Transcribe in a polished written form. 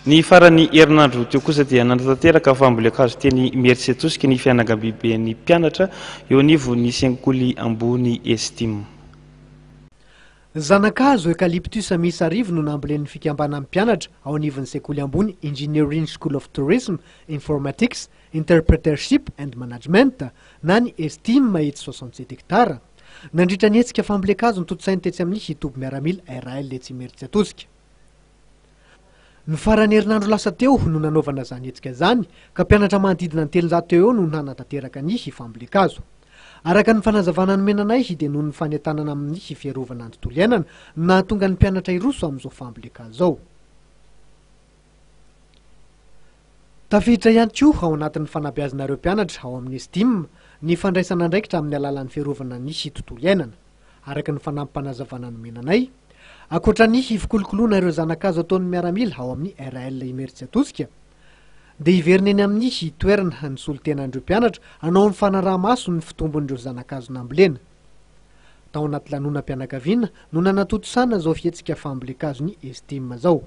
Ny farany herinandro teo kosa dia nanatanteraka fambolekazo teny Mersetosika ny fianakaviben'ny mpianatra eo anivon'ny sekoly ambony Estime. Zanakazo eucalyptus misy arivo no nambolen'ny fikambanan'ny mpianatra ao anivon'ny sekoly ambony Engineering School of Tourism, Informatics, Interpretership and Management na ny Estime eto 67 hektara. Nandritra ny hetsika fambolekazo ny totsainy tetsy amin'ny hitoby miaramila RAL etsy Mersetosika. Ny farany herinandro lasa teo no nanaovana zany hetsika zany ka mpianatra manodidina ny 300 eo no nanatanteraka ny fambolekazo. Araka ny fanazavana ny menanay dia noho ny fanentanana amin'ny fiarovana ny tontolo iainana no nahatonga ny mpianatra iroso amin'izao fambolekazo zao. Tafiditra ihany koa ao anatin'ny fanabeazanareo mpianatra ao amin'ny Estime ny fandraisana andraikitra amin'ny alalan'ny fiarovana ny tontolo iainana. Araka ny fanampanazavana ny menanay, akoatra ny fikolokoloana ireo zanakazo ataon'ny miaramila ao amin'ny RAL Mersetosika, dia iverina eny amin'ny toerana ny solotenan'ireo mpianatra hanao ny fanaraha-maso ny fitombon'ireo zanakazo nambolena. Tao anaty lanona-mpianakaviana no nanatotosana izao fihetsika fambolekazo ny Estime zao.